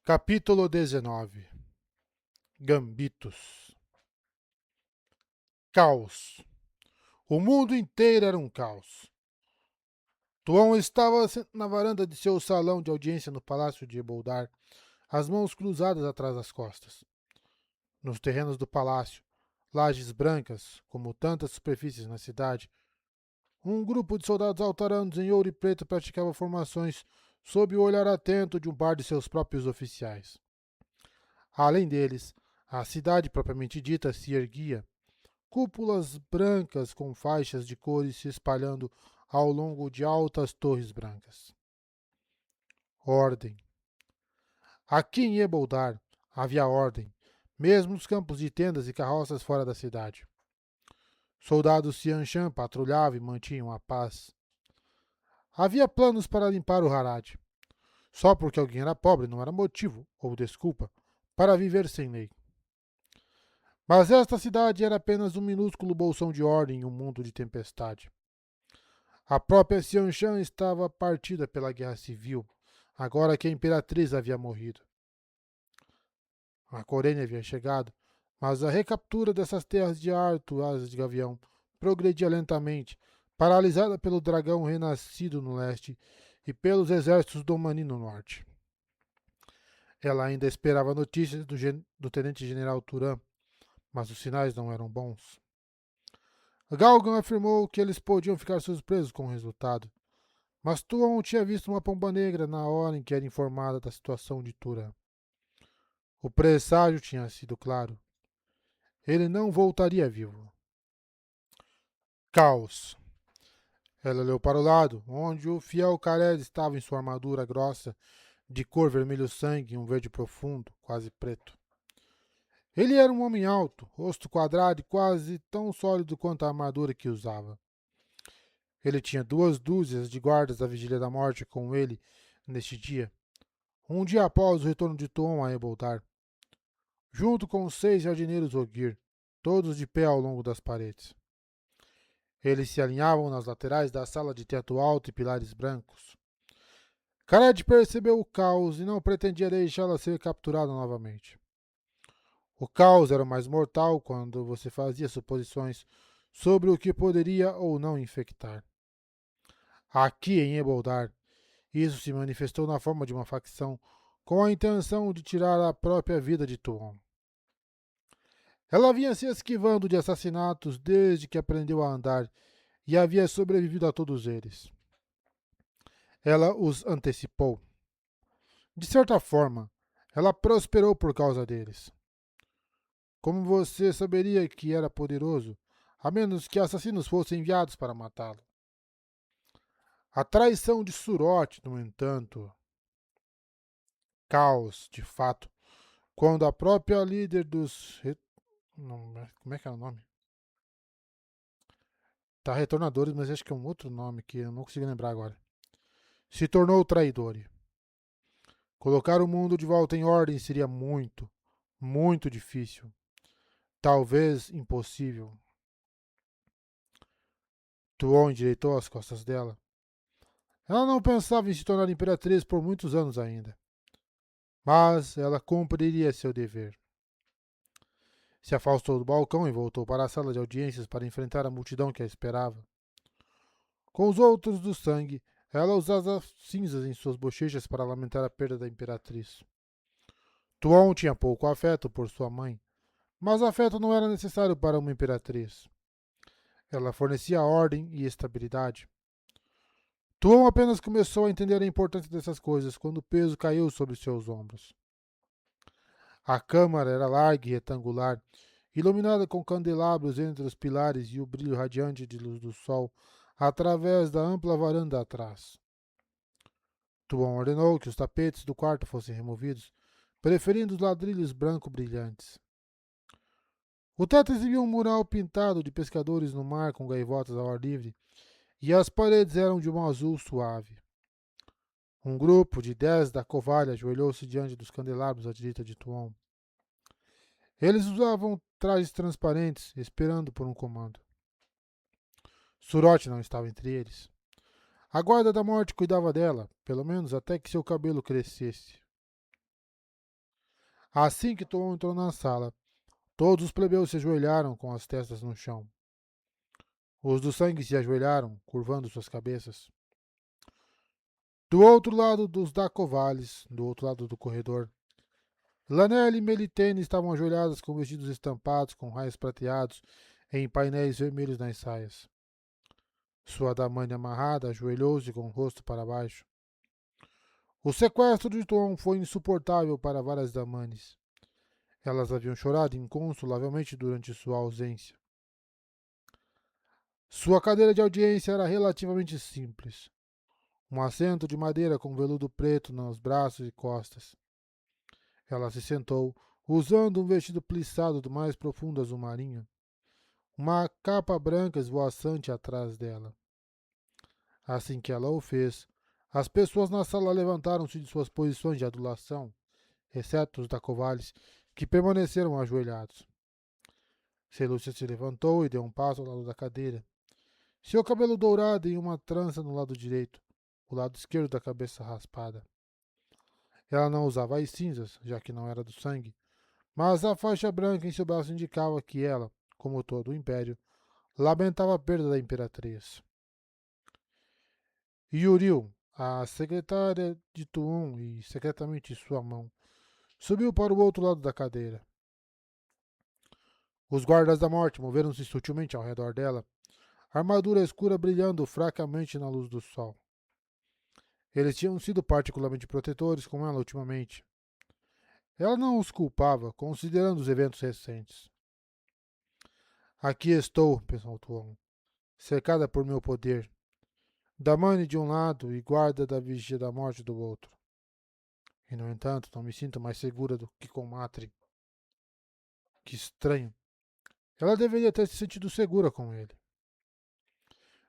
Capítulo 19. Gambitos. Caos. O mundo inteiro era um caos. Tuon estava na varanda de seu salão de audiência no palácio de Eboldar, as mãos cruzadas atrás das costas. Nos terrenos do palácio, lajes brancas, como tantas superfícies na cidade, um grupo de soldados altaranos em ouro e preto praticava formações sob o olhar atento de um par de seus próprios oficiais. Além deles, a cidade propriamente dita se erguia, cúpulas brancas com faixas de cores se espalhando ao longo de altas torres brancas. Ordem. Aqui em Eboldar havia ordem, mesmo nos campos de tendas e carroças fora da cidade. Soldados Xianshan patrulhavam e mantinham a paz. Havia planos para limpar o Harad. Só porque alguém era pobre não era motivo ou desculpa para viver sem lei. Mas esta cidade era apenas um minúsculo bolsão de ordem em um mundo de tempestade. A própria Xianshan estava partida pela guerra civil, agora que a imperatriz havia morrido. A Corene havia chegado, mas a recaptura dessas terras de Arto, asas de gavião, progredia lentamente, paralisada pelo dragão renascido no leste e pelos exércitos do Mani no norte. Ela ainda esperava notícias do tenente-general Turan, mas os sinais não eram bons. Galgan afirmou que eles podiam ficar surpresos com o resultado, mas Tuon tinha visto uma pomba negra na hora em que era informada da situação de Turan. O presságio tinha sido claro. Ele não voltaria vivo. Caos. Ela olhou para o lado, onde o fiel Khaled estava em sua armadura grossa, de cor vermelho-sangue e um verde profundo, quase preto. Ele era um homem alto, rosto quadrado e quase tão sólido quanto a armadura que usava. Ele tinha 2 dúzias de guardas da Vigília da Morte com ele neste dia, um dia após o retorno de Tuon a Eboldar, junto com os 6 jardineiros Ogier, todos de pé ao longo das paredes. Eles se alinhavam nas laterais da sala de teto alto e pilares brancos. Khaled percebeu o caos e não pretendia deixá-la ser capturada novamente. O caos era o mais mortal quando você fazia suposições sobre o que poderia ou não infectar. Aqui em Eboldar, isso se manifestou na forma de uma facção com a intenção de tirar a própria vida de Tuon. Ela vinha se esquivando de assassinatos desde que aprendeu a andar e havia sobrevivido a todos eles. Ela os antecipou. De certa forma, ela prosperou por causa deles. Como você saberia que era poderoso, a menos que assassinos fossem enviados para matá-lo? A traição de Suroth, no entanto, caos, de fato, quando a própria líder dos... Não, como é que é o nome? Tá, retornadores, mas acho que é um outro nome que eu não consigo lembrar agora. Se tornou traidor. Colocar o mundo de volta em ordem seria muito, muito difícil. Talvez impossível. Tuon endireitou as costas dela. Ela não pensava em se tornar imperatriz por muitos anos ainda. Mas ela cumpriria seu dever. Se afastou do balcão e voltou para a sala de audiências para enfrentar a multidão que a esperava. Com os outros do sangue, ela usava cinzas em suas bochechas para lamentar a perda da imperatriz. Tuon tinha pouco afeto por sua mãe, mas afeto não era necessário para uma imperatriz. Ela fornecia ordem e estabilidade. Tuon apenas começou a entender a importância dessas coisas quando o peso caiu sobre seus ombros. A câmara era larga e retangular, iluminada com candelabros entre os pilares e o brilho radiante de luz do sol através da ampla varanda atrás. Tuon ordenou que os tapetes do quarto fossem removidos, preferindo os ladrilhos branco brilhantes. O teto exibia um mural pintado de pescadores no mar com gaivotas ao ar livre, e as paredes eram de um azul suave. Um grupo de 10 da Covalha ajoelhou-se diante dos candelabros à direita de Tuon. Eles usavam trajes transparentes, esperando por um comando. Suroth não estava entre eles. A guarda da morte cuidava dela, pelo menos até que seu cabelo crescesse. Assim que Tuon entrou na sala, todos os plebeus se ajoelharam com as testas no chão. Os do sangue se ajoelharam, curvando suas cabeças. Do outro lado dos Dacovales, do outro lado do corredor, Lanelle e Melitene estavam ajoelhadas com vestidos estampados com raios prateados em painéis vermelhos nas saias. Sua damane amarrada ajoelhou-se com o rosto para baixo. O sequestro de Tuon foi insuportável para várias damanes. Elas haviam chorado inconsolavelmente durante sua ausência. Sua cadeira de audiência era relativamente simples. Um assento de madeira com veludo preto nos braços e costas. Ela se sentou, usando um vestido plissado do mais profundo azul marinho, uma capa branca esvoaçante atrás dela. Assim que ela o fez, as pessoas na sala levantaram-se de suas posições de adulação, exceto os da Covales, que permaneceram ajoelhados. Selúcia se levantou e deu um passo ao lado da cadeira. Seu cabelo dourado em uma trança no lado direito, o lado esquerdo da cabeça raspada. Ela não usava as cinzas, já que não era do sangue, mas a faixa branca em seu braço indicava que ela, como todo o Império, lamentava a perda da Imperatriz. Yuril, a secretária de Tuon e secretamente sua mão, subiu para o outro lado da cadeira. Os guardas da morte moveram-se sutilmente ao redor dela, a armadura escura brilhando fracamente na luz do sol. Eles tinham sido particularmente protetores com ela ultimamente. Ela não os culpava, considerando os eventos recentes. Aqui estou, pensou Tuon, cercada por meu poder. Damane de um lado e guarda da vigia da morte do outro. E, no entanto, não me sinto mais segura do que com Matri. Que estranho. Ela deveria ter se sentido segura com ele.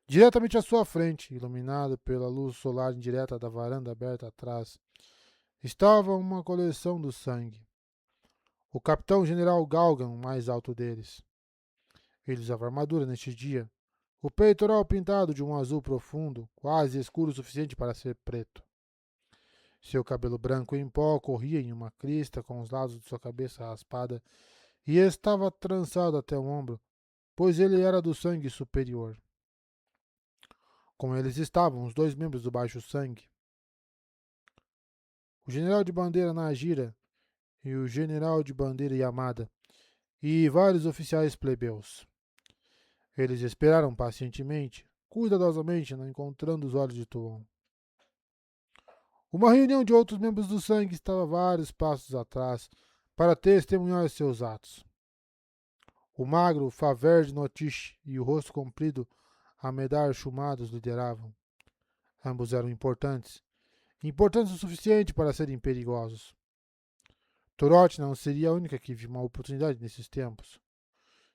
Diretamente à sua frente, iluminado pela luz solar indireta da varanda aberta atrás, estava uma coleção do sangue. O capitão-general Galgan, o mais alto deles. Ele usava armadura neste dia, o peitoral pintado de um azul profundo, quase escuro o suficiente para ser preto. Seu cabelo branco em pó corria em uma crista com os lados de sua cabeça raspada e estava trançado até o ombro, pois ele era do sangue superior. Com eles estavam os dois membros do baixo sangue, o general de bandeira Najira e o general de bandeira Yamada, e vários oficiais plebeus. Eles esperaram pacientemente, cuidadosamente, não encontrando os olhos de Tuon. Uma reunião de outros membros do sangue estava vários passos atrás para testemunhar seus atos. O magro Faver de Notiche e o rosto comprido Amedar Chumados lideravam. Ambos eram importantes, importantes o suficiente para serem perigosos. Torot não seria a única que viu uma oportunidade nesses tempos.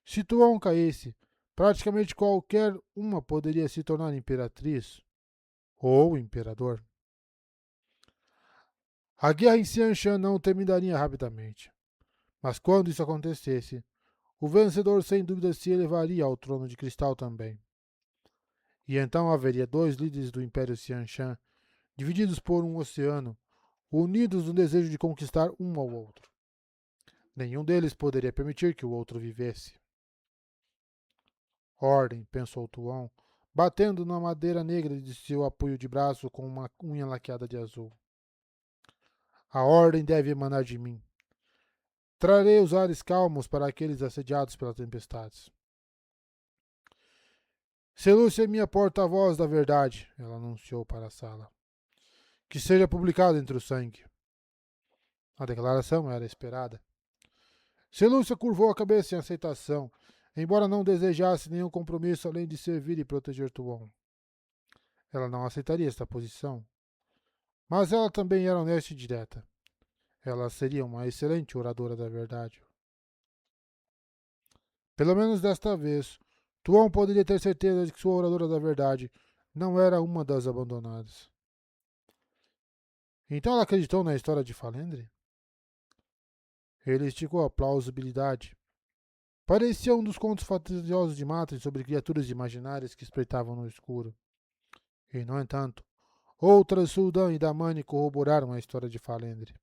Se Tuon caísse, praticamente qualquer uma poderia se tornar imperatriz ou imperador. A guerra em Xianshan não terminaria rapidamente, mas quando isso acontecesse, o vencedor sem dúvida se elevaria ao trono de cristal também. E então haveria dois líderes do Império Xianshan, divididos por um oceano, unidos no desejo de conquistar um ao outro. Nenhum deles poderia permitir que o outro vivesse. Ordem, pensou Tuon, batendo na madeira negra de seu apoio de braço com uma unha laqueada de azul. A ordem deve emanar de mim. Trarei os ares calmos para aqueles assediados pelas tempestades. Selúcia é minha porta-voz da verdade, ela anunciou para a sala. Que seja publicado entre o sangue. A declaração era esperada. Selúcia curvou a cabeça em aceitação, embora não desejasse nenhum compromisso além de servir e proteger Tuon. Ela não aceitaria esta posição. Mas ela também era honesta e direta. Ela seria uma excelente oradora da verdade. Pelo menos desta vez, Tuon poderia ter certeza de que sua oradora da verdade não era uma das abandonadas. Então ela acreditou na história de Falendre? Ele esticou a plausibilidade. Parecia um dos contos fantasiosos de Matrin sobre criaturas imaginárias que espreitavam no escuro. E, no entanto, outras Suldan e Damani corroboraram a história de Falendre.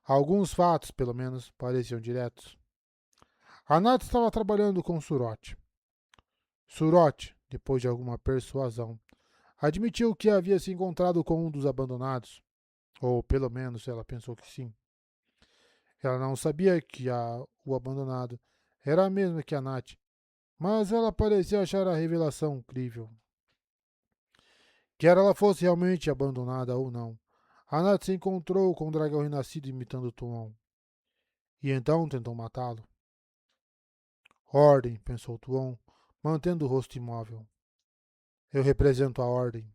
Alguns fatos, pelo menos, pareciam diretos. A Nath estava trabalhando com Surote. Surote, depois de alguma persuasão, admitiu que havia se encontrado com um dos abandonados, ou pelo menos ela pensou que sim. Ela não sabia que o abandonado era a mesma que a Nath, mas ela parecia achar a revelação crível. Quer ela fosse realmente abandonada ou não, a Nath se encontrou com o dragão renascido imitando Tuon, e então tentou matá-lo. Ordem, pensou Tuon, mantendo o rosto imóvel. Eu represento a ordem.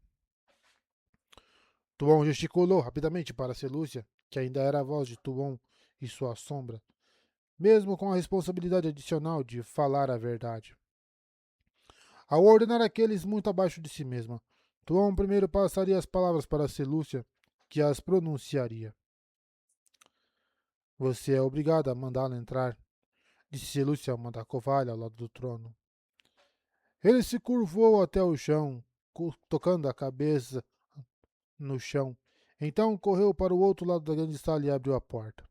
Tuon gesticulou rapidamente para Selúcia, que ainda era a voz de Tuon e sua sombra, mesmo com a responsabilidade adicional de falar a verdade. Ao ordenar aqueles muito abaixo de si mesma, Tuon primeiro passaria as palavras para Selúcia, que as pronunciaria. Você é obrigado a mandá-la entrar, disse Selúcia a uma da covalha ao lado do trono. Ele se curvou até o chão, tocando a cabeça no chão. Então correu para o outro lado da grande sala e abriu a porta.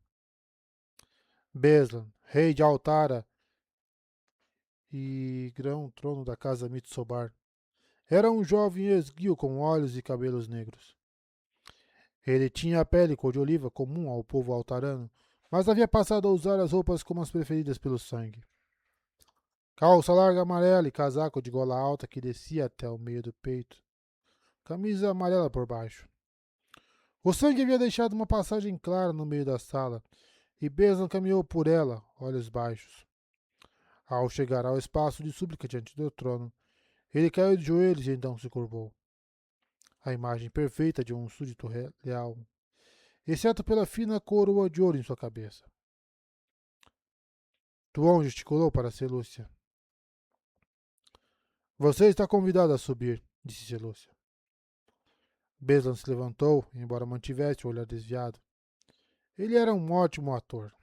Beslan, rei de Altara e grão-trono da casa Mitsobar, era um jovem esguio com olhos e cabelos negros. Ele tinha a pele cor de oliva comum ao povo altarano, mas havia passado a usar as roupas como as preferidas pelo sangue. Calça larga amarela e casaco de gola alta que descia até o meio do peito. Camisa amarela por baixo. O sangue havia deixado uma passagem clara no meio da sala, e Beslan caminhou por ela, olhos baixos. Ao chegar ao espaço de súplica diante do trono, ele caiu de joelhos e então se curvou. A imagem perfeita de um súdito leal, exceto pela fina coroa de ouro em sua cabeça. Tuon gesticulou para Selúcia. Você está convidado a subir, disse Selúcia. Beslan se levantou, embora mantivesse o olhar desviado. Ele era um ótimo ator.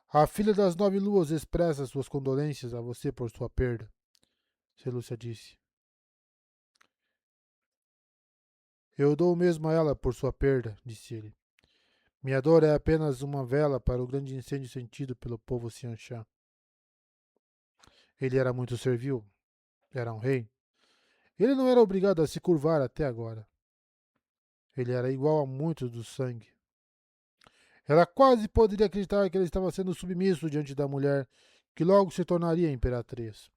A filha das 9 luas expressa suas condolências a você por sua perda, Selúcia disse. Eu dou o mesmo a ela por sua perda, disse ele. Minha dor é apenas uma vela para o grande incêndio sentido pelo povo Xianxã. Ele era muito servil. Era um rei. Ele não era obrigado a se curvar até agora. Ele era igual a muitos do sangue. Ela quase poderia acreditar que ele estava sendo submisso diante da mulher que logo se tornaria imperatriz.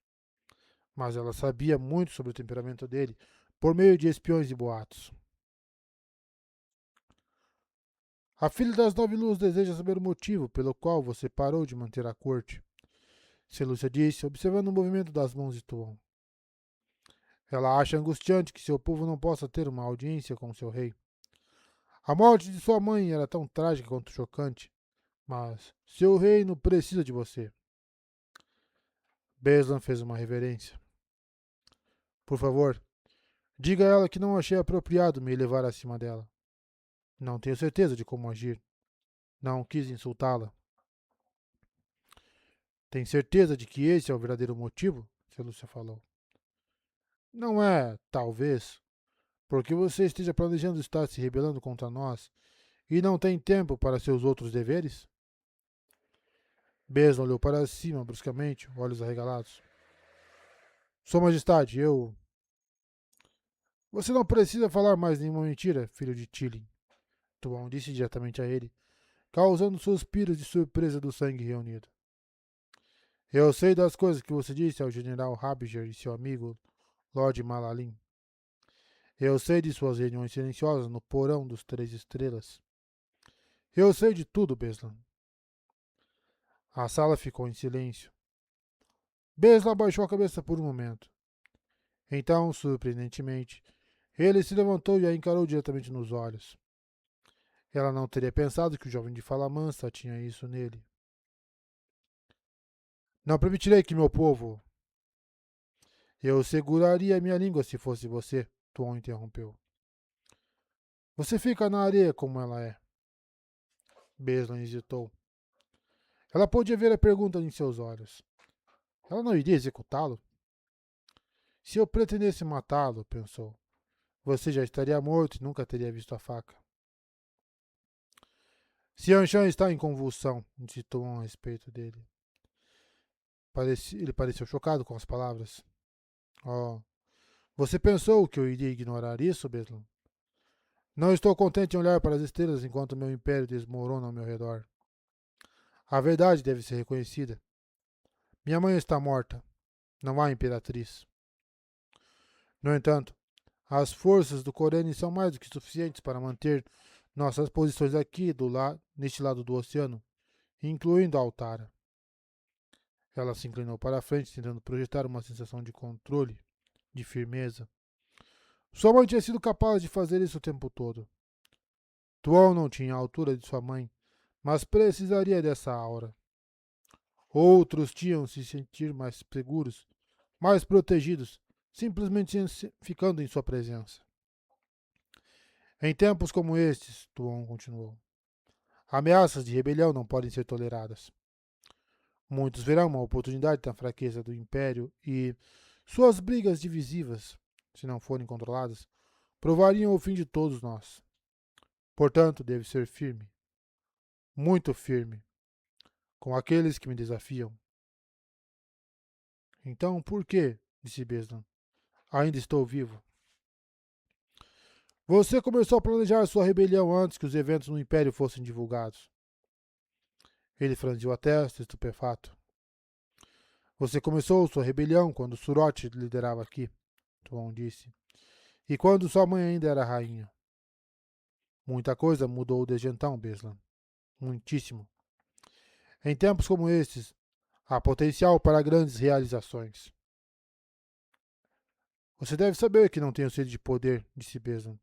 Mas ela sabia muito sobre o temperamento dele por meio de espiões e boatos. A filha das 9 luas deseja saber o motivo pelo qual você parou de manter a corte, Selúcia disse, observando o movimento das mãos de Tuon. Ela acha angustiante que seu povo não possa ter uma audiência com seu rei. A morte de sua mãe era tão trágica quanto chocante, mas seu reino precisa de você. Beslan fez uma reverência. Por favor, diga a ela que não achei apropriado me elevar acima dela. Não tenho certeza de como agir. Não quis insultá-la. Tem certeza de que esse é o verdadeiro motivo? Selúcia falou. Não é, talvez, porque você esteja planejando estar se rebelando contra nós e não tem tempo para seus outros deveres? Beslan olhou para cima bruscamente, olhos arregalados. Sua Majestade, eu... Você não precisa falar mais nenhuma mentira, filho de Tilin. Tuon disse diretamente a ele, causando suspiros de surpresa do sangue reunido. Eu sei das coisas que você disse ao general Rabiger e seu amigo, Lord Malalim. Eu sei de suas reuniões silenciosas no porão dos 3 estrelas. Eu sei de tudo, Beslan. A sala ficou em silêncio. Beslan abaixou a cabeça por um momento. Então, surpreendentemente, ele se levantou e a encarou diretamente nos olhos. Ela não teria pensado que o jovem de fala mansa tinha isso nele. Não permitirei que meu povo... Eu seguraria minha língua se fosse você, Tuon interrompeu. Você fica na areia como ela é. Beslan hesitou. Ela podia ver a pergunta em seus olhos. Ela não iria executá-lo? Se eu pretendesse matá-lo, pensou, você já estaria morto e nunca teria visto a faca. Xianshan está em convulsão, disse Tuan a respeito dele. Ele pareceu chocado com as palavras. Oh, você pensou que eu iria ignorar isso, Beslan? Não estou contente em olhar para as estrelas enquanto meu império desmorona ao meu redor. A verdade deve ser reconhecida. Minha mãe está morta. Não há imperatriz. No entanto, as forças do Corene são mais do que suficientes para manter nossas posições aqui neste lado do oceano, incluindo a Altara. Ela se inclinou para a frente, tentando projetar uma sensação de controle, de firmeza. Sua mãe tinha sido capaz de fazer isso o tempo todo. Tuon não tinha a altura de sua mãe, mas precisaria dessa aura. Outros tinham se sentir mais seguros, mais protegidos, simplesmente ficando em sua presença. Em tempos como estes, Tuon continuou, ameaças de rebelião não podem ser toleradas. Muitos verão uma oportunidade na fraqueza do Império e suas brigas divisivas, se não forem controladas, provariam o fim de todos nós. Portanto, deve ser firme, muito firme, com aqueles que me desafiam. Então, por que? Disse Beslan. Ainda estou vivo. Você começou a planejar sua rebelião antes que os eventos no Império fossem divulgados. Ele franziu a testa, estupefato. Você começou sua rebelião quando Suroth liderava aqui, Tuon disse. E quando sua mãe ainda era rainha. Muita coisa mudou desde então, Beslan. Muitíssimo. Em tempos como estes, há potencial para grandes realizações. Você deve saber que não tenho sede de poder, disse Beslan.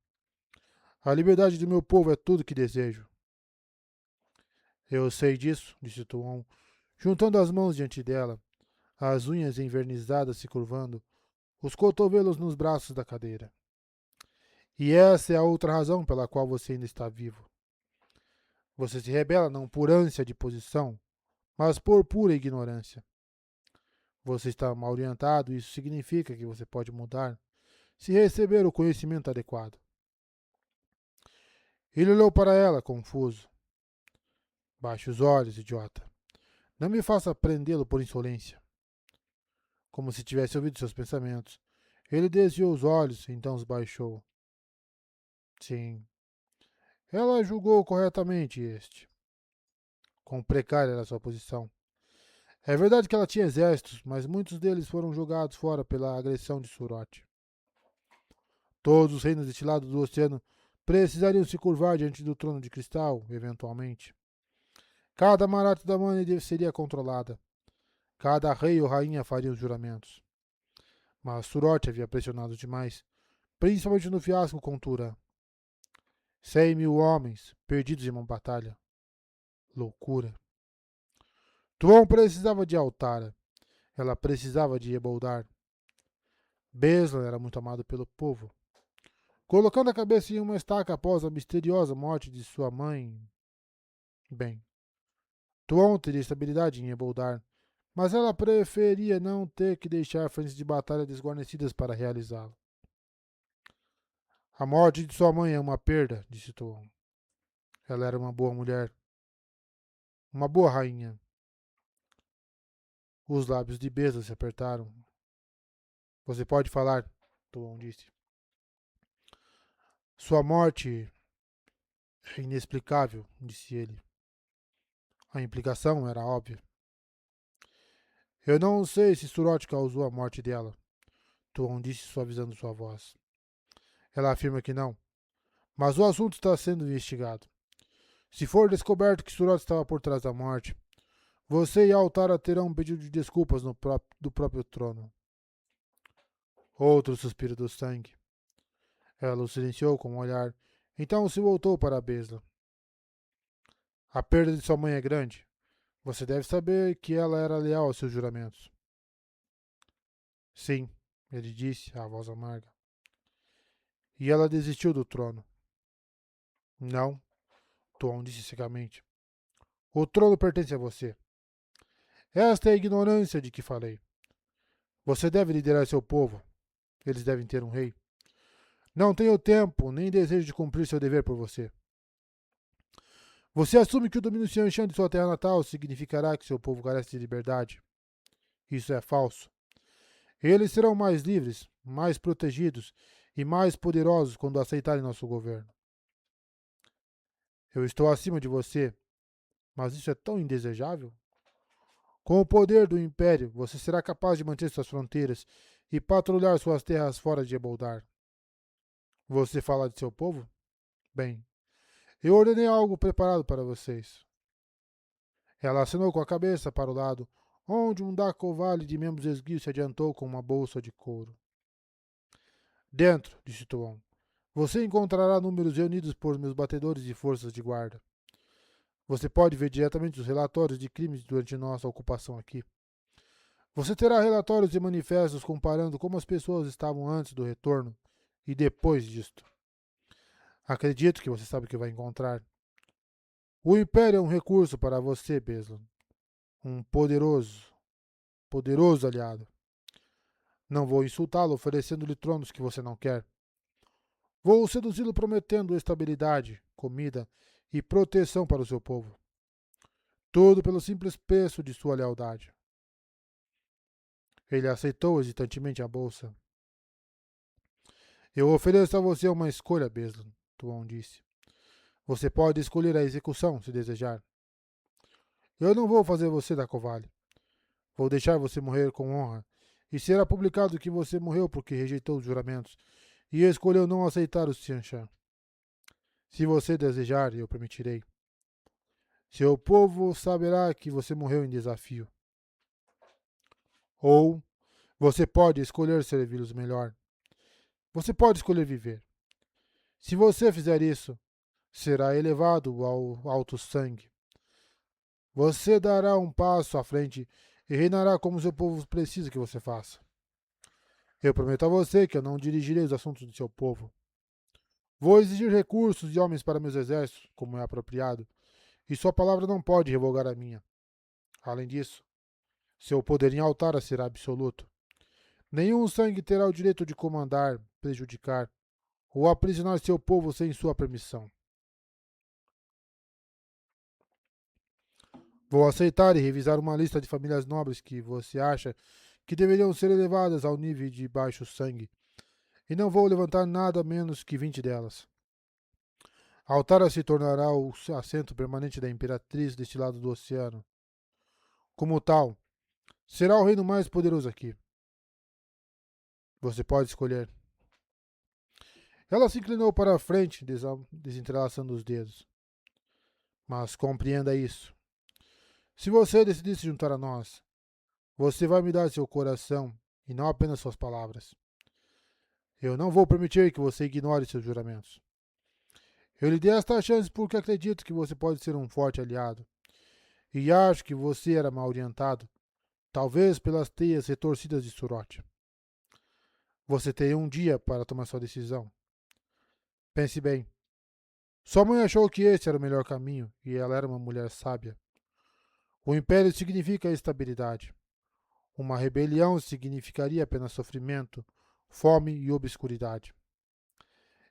A liberdade do meu povo é tudo que desejo. Eu sei disso, disse Tuon, juntando as mãos diante dela, as unhas envernizadas se curvando, os cotovelos nos braços da cadeira. E essa é a outra razão pela qual você ainda está vivo. Você se rebela não por ânsia de posição, mas por pura ignorância. Você está mal orientado e isso significa que você pode mudar se receber o conhecimento adequado. Ele olhou para ela, confuso. Baixe os olhos, idiota. Não me faça prendê-lo por insolência. Como se tivesse ouvido seus pensamentos. Ele desviou os olhos, então os baixou. Sim. Ela julgou corretamente este. Quão precária era sua posição. É verdade que ela tinha exércitos, mas muitos deles foram jogados fora pela agressão de Suroth. Todos os reinos deste lado do oceano precisariam se curvar diante do trono de cristal, eventualmente. Cada Marat da Mane seria controlada. Cada rei ou rainha faria os juramentos. Mas Suroth havia pressionado demais, principalmente no fiasco com Turan. 100.000 homens perdidos em uma batalha. Loucura. Tuon precisava de Altara. Ela precisava de Eboldar. Beslan era muito amado pelo povo. Colocando a cabeça em uma estaca após a misteriosa morte de sua mãe. Bem, Tuon teria estabilidade em Eboldar, mas ela preferia não ter que deixar frentes de batalha desguarnecidas para realizá-lo. A morte de sua mãe é uma perda, disse Tuon. Ela era uma boa mulher. Uma boa rainha. Os lábios de Beslan se apertaram. Você pode falar, Tuon disse. Sua morte é inexplicável, disse ele. A implicação era óbvia. Eu não sei se Suroth causou a morte dela, Tuon disse suavizando sua voz. Ela afirma que não, mas o assunto está sendo investigado. Se for descoberto que Suroth estava por trás da morte, você e a Altara terão um pedido de desculpas do próprio trono. Outro suspiro do sangue. Ela o silenciou com um olhar, então se voltou para Beslan. A perda de sua mãe é grande. Você deve saber que ela era leal aos seus juramentos. Sim, ele disse, a voz amarga. E ela desistiu do trono. Não, Tuon disse secamente. O trono pertence a você. Esta é a ignorância de que falei. Você deve liderar seu povo. Eles devem ter um rei. Não tenho tempo nem desejo de cumprir seu dever por você. Você assume que o domínio Xianxian de sua terra natal significará que seu povo carece de liberdade. Isso é falso. Eles serão mais livres, mais protegidos e mais poderosos quando aceitarem nosso governo. Eu estou acima de você, mas isso é tão indesejável? Com o poder do Império, você será capaz de manter suas fronteiras e patrulhar suas terras fora de Eboldar. Você fala de seu povo? Bem, eu ordenei algo preparado para vocês. Ela acenou com a cabeça para o lado, onde um Dakovale de membros esguios se adiantou com uma bolsa de couro. Dentro, disse Tuon, você encontrará números reunidos por meus batedores e forças de guarda. Você pode ver diretamente os relatórios de crimes durante nossa ocupação aqui. Você terá relatórios e manifestos comparando como as pessoas estavam antes do retorno e depois disto. Acredito que você sabe o que vai encontrar. O Império é um recurso para você, Beslan. Um poderoso aliado. Não vou insultá-lo oferecendo-lhe tronos que você não quer. Vou seduzi-lo prometendo estabilidade, comida e proteção para o seu povo. Tudo pelo simples preço de sua lealdade. Ele aceitou hesitantemente a bolsa. Eu ofereço a você uma escolha, Beslan, Tuon disse. Você pode escolher a execução, se desejar. Eu não vou fazer você da covarde. Vou deixar você morrer com honra, e será publicado que você morreu porque rejeitou os juramentos e escolheu não aceitar o Xianxian. Se você desejar, eu permitirei. Seu povo saberá que você morreu em desafio. Ou você pode escolher servi-los melhor. Você pode escolher viver. Se você fizer isso, será elevado ao alto sangue. Você dará um passo à frente e reinará como seu povo precisa que você faça. Eu prometo a você que eu não dirigirei os assuntos do seu povo. Vou exigir recursos e homens para meus exércitos, como é apropriado, e sua palavra não pode revogar a minha. Além disso, seu poder em Altara será absoluto. Nenhum sangue terá o direito de comandar, prejudicar ou aprisionar seu povo sem sua permissão. Vou aceitar e revisar uma lista de famílias nobres que você acha que deveriam ser elevadas ao nível de baixo sangue, e não vou levantar nada menos que 20 delas. Altara se tornará o assento permanente da Imperatriz deste lado do oceano. Como tal, será o reino mais poderoso aqui. Você pode escolher. Ela se inclinou para a frente, desentrelaçando os dedos. Mas compreenda isso. Se você decidir se juntar a nós, você vai me dar seu coração e não apenas suas palavras. Eu não vou permitir que você ignore seus juramentos. Eu lhe dei esta chance porque acredito que você pode ser um forte aliado. E acho que você era mal orientado, talvez pelas teias retorcidas de Surote. Você tem um dia para tomar sua decisão. Pense bem. Sua mãe achou que esse era o melhor caminho e ela era uma mulher sábia. O império significa estabilidade. Uma rebelião significaria apenas sofrimento, fome e obscuridade.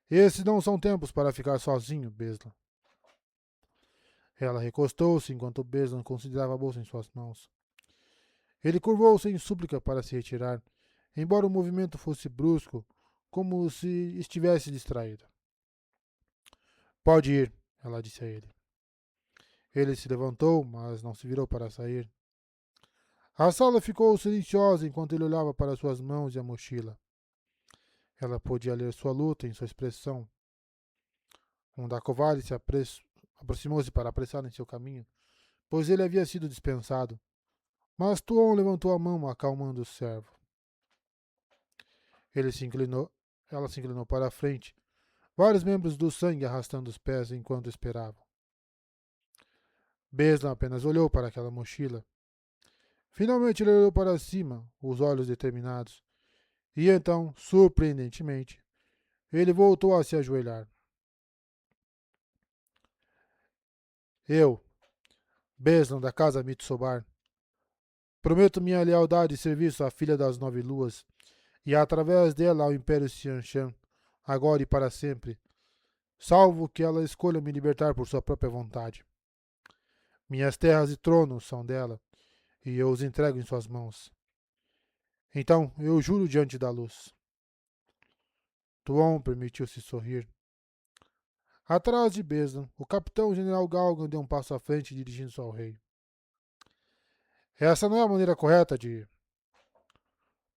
Esses não são tempos para ficar sozinho, Beslan. Ela recostou-se enquanto Beslan considerava a bolsa em suas mãos. Ele curvou-se em súplica para se retirar, embora o movimento fosse brusco, como se estivesse distraído. Pode ir, ela disse a ele. Ele se levantou, mas não se virou para sair. A sala ficou silenciosa enquanto ele olhava para suas mãos e a mochila. Ela podia ler sua luta em sua expressão. Um Dakovale se aproximou-se para apressar em seu caminho, pois ele havia sido dispensado. Mas Tuon levantou a mão, acalmando o servo. Ele se inclinou, ela se inclinou para a frente, vários membros do sangue arrastando os pés enquanto esperavam. Beslan apenas olhou para aquela mochila. Finalmente ele olhou para cima, os olhos determinados, e então, surpreendentemente, ele voltou a se ajoelhar. Eu, Beslan da casa Mitsobar, prometo minha lealdade e serviço à filha das 9 luas, e através dela ao Império Xianxian, agora e para sempre, salvo que ela escolha me libertar por sua própria vontade. Minhas terras e tronos são dela, e eu os entrego em suas mãos. Então eu juro diante da luz. Tuon permitiu-se sorrir. Atrás de Beslan, o capitão-general Galgan deu um passo à frente, dirigindo-se ao rei. Essa não é a maneira correta de ir.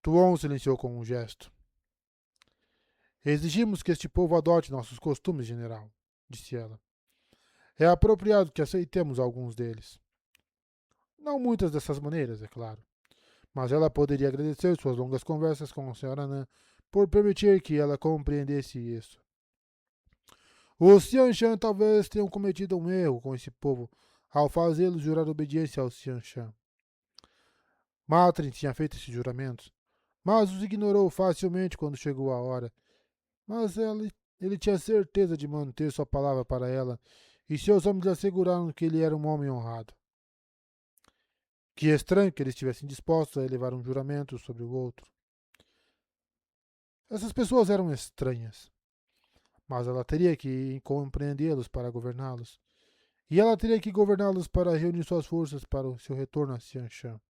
Tuon silenciou com um gesto. Exigimos que este povo adote nossos costumes, general, disse ela. É apropriado que aceitemos alguns deles. Não muitas dessas maneiras, é claro. Mas ela poderia agradecer suas longas conversas com a senhora Nan por permitir que ela compreendesse isso. Os Xianshan talvez tenham cometido um erro com esse povo ao fazê-los jurar obediência aos Xianshan. Matrin tinha feito esses juramentos, mas os ignorou facilmente quando chegou a hora. Mas ele tinha certeza de manter sua palavra para ela, e seus homens lhe asseguraram que ele era um homem honrado. Que estranho que eles estivessem dispostos a elevar um juramento sobre o outro. Essas pessoas eram estranhas, mas ela teria que compreendê-los para governá-los. E ela teria que governá-los para reunir suas forças para o seu retorno a Xianshan.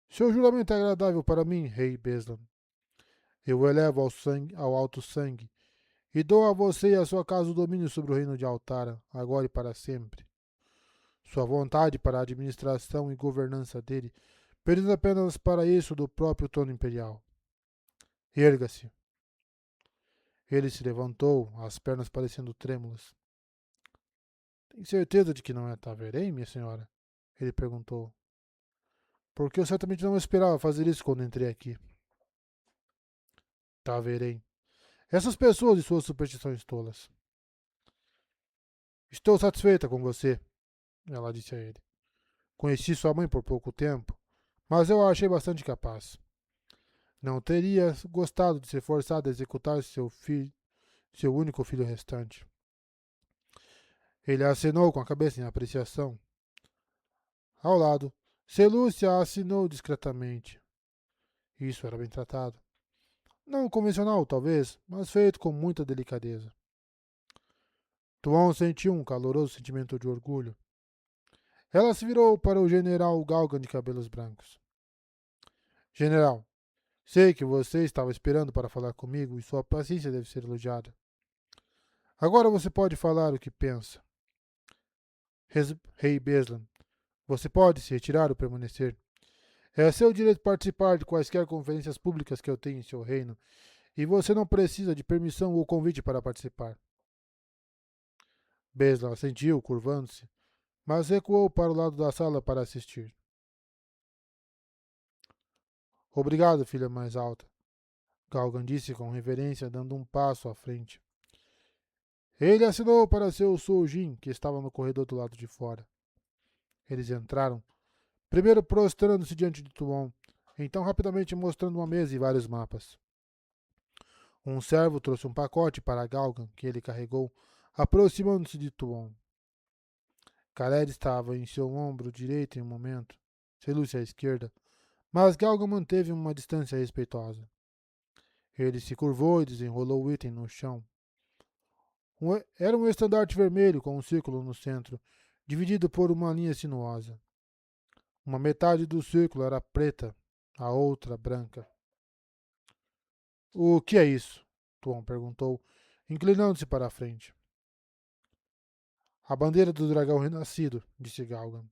Seu juramento é agradável para mim, rei Beslan. Eu o elevo ao alto sangue, e dou a você e a sua casa o domínio sobre o reino de Altara, agora e para sempre. Sua vontade para a administração e governança dele perdendo apenas para isso do próprio trono imperial. Erga-se. Ele se levantou, as pernas parecendo trêmulas. Tem certeza de que não é Taverém, minha senhora? Ele perguntou. Porque eu certamente não esperava fazer isso quando entrei aqui. Taverém. Essas pessoas e suas superstições tolas. Estou satisfeita com você, ela disse a ele. Conheci sua mãe por pouco tempo, mas eu a achei bastante capaz. Não teria gostado de ser forçado a executar seu único filho restante. Ele acenou com a cabeça em apreciação. Ao lado, Selúcia assinou discretamente. Isso era bem tratado. Não convencional, talvez, mas feito com muita delicadeza. Tuon sentiu um caloroso sentimento de orgulho. Ela se virou para o general Galgan de cabelos brancos. General, sei que você estava esperando para falar comigo e sua paciência deve ser elogiada. Agora você pode falar o que pensa. Rei Beslan, você pode se retirar ou permanecer. É seu direito participar de quaisquer conferências públicas que eu tenho em seu reino, e você não precisa de permissão ou convite para participar. Beslan assentiu, curvando-se, mas recuou para o lado da sala para assistir. Obrigado, filha mais alta, Galgan disse com reverência, dando um passo à frente. Ele assinou para seu Soujin, que estava no corredor do lado de fora. Eles entraram, primeiro prostrando-se diante de Tuon, então rapidamente mostrando uma mesa e vários mapas. Um servo trouxe um pacote para Galgan, que ele carregou, aproximando-se de Tuon. Khaled estava em seu ombro direito em um momento, Selúcia à esquerda, mas Galgan manteve uma distância respeitosa. Ele se curvou e desenrolou o item no chão. Era um estandarte vermelho com um círculo no centro, dividido por uma linha sinuosa. Uma metade do círculo era preta, a outra branca. O que é isso? Tuon perguntou, inclinando-se para a frente. A bandeira do dragão renascido, disse Galgan.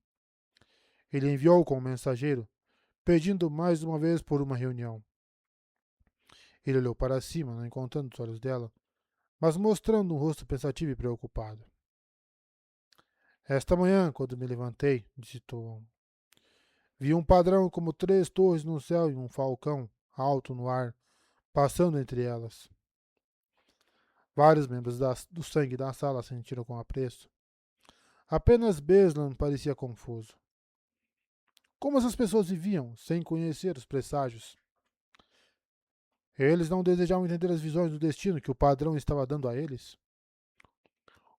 Ele enviou com um mensageiro, pedindo mais uma vez por uma reunião. Ele olhou para cima, não encontrando os olhos dela, mas mostrando um rosto pensativo e preocupado. Esta manhã, quando me levantei, disse Tuon, vi um padrão como 3 torres no céu e um falcão, alto no ar, passando entre elas. Vários membros do sangue da sala sentiram com apreço. Apenas Beslan parecia confuso. Como essas pessoas viviam, sem conhecer os presságios? Eles não desejavam entender as visões do destino que o padrão estava dando a eles?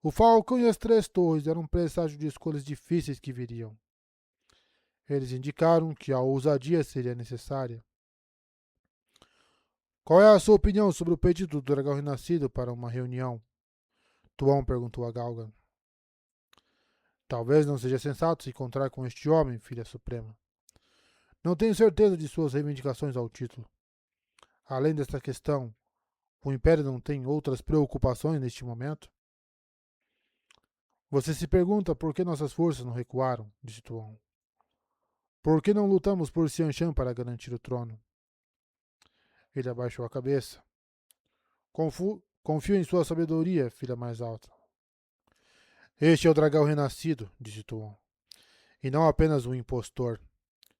O falcão e as 3 torres eram um presságio de escolhas difíceis que viriam. Eles indicaram que a ousadia seria necessária. Qual é a sua opinião sobre o pedido do dragão renascido para uma reunião? Tuon perguntou a Galgan. Talvez não seja sensato se encontrar com este homem, filha suprema. Não tenho certeza de suas reivindicações ao título. Além desta questão, o Império não tem outras preocupações neste momento? Você se pergunta por que nossas forças não recuaram, disse Tuon. Por que não lutamos por Xianshan para garantir o trono? Ele abaixou a cabeça. Confio em sua sabedoria, filha mais alta. Este é o dragão renascido, disse Tuon, e não apenas um impostor.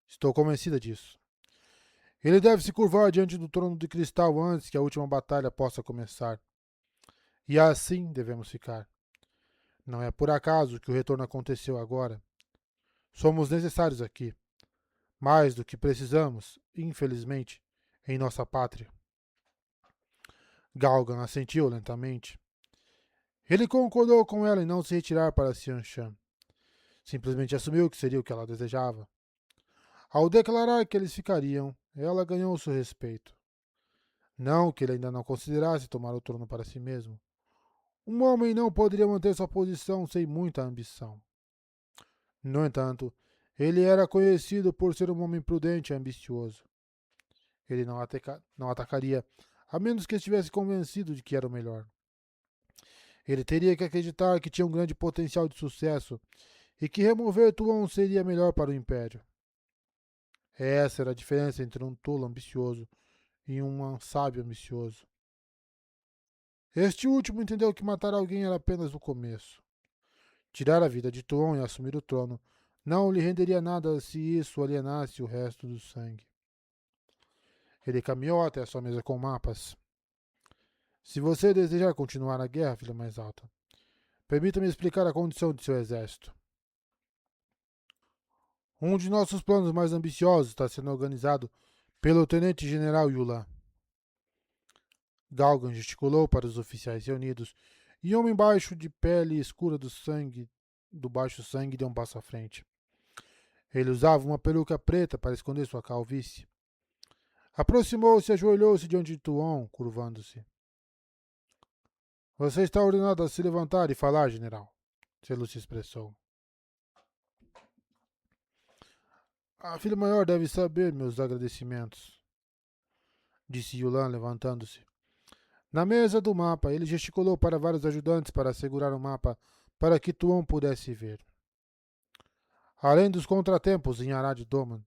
Estou convencida disso. Ele deve se curvar diante do trono de cristal antes que a última batalha possa começar. E assim devemos ficar. Não é por acaso que o retorno aconteceu agora. Somos necessários aqui, mais do que precisamos, infelizmente, em nossa pátria. Galgan assentiu lentamente. Ele concordou com ela em não se retirar para Xianshan. Simplesmente assumiu que seria o que ela desejava. Ao declarar que eles ficariam, ela ganhou seu respeito. Não que ele ainda não considerasse tomar o trono para si mesmo. Um homem não poderia manter sua posição sem muita ambição. No entanto, ele era conhecido por ser um homem prudente e ambicioso. Ele não atacaria, a menos que estivesse convencido de que era o melhor. Ele teria que acreditar que tinha um grande potencial de sucesso e que remover Tuon seria melhor para o Império. Essa era a diferença entre um tolo ambicioso e um sábio ambicioso. Este último entendeu que matar alguém era apenas o começo. Tirar a vida de Tuon e assumir o trono não lhe renderia nada se isso alienasse o resto do sangue. Ele caminhou até a sua mesa com mapas. Se você desejar continuar a guerra, filha mais alta, permita-me explicar a condição de seu exército. Um de nossos planos mais ambiciosos está sendo organizado pelo Tenente-General Yulan. Galgan gesticulou para os oficiais reunidos e um homem baixo de pele escura do baixo sangue deu um passo à frente. Ele usava uma peruca preta para esconder sua calvície. Aproximou-se e ajoelhou-se diante de Tuon, curvando-se. Você está ordenado a se levantar e falar, general. Selu se expressou. A filha maior deve saber meus agradecimentos, disse Yulan, levantando-se. Na mesa do mapa, ele gesticulou para vários ajudantes para segurar o mapa para que Tuon pudesse ver. Além dos contratempos em Arad Doman,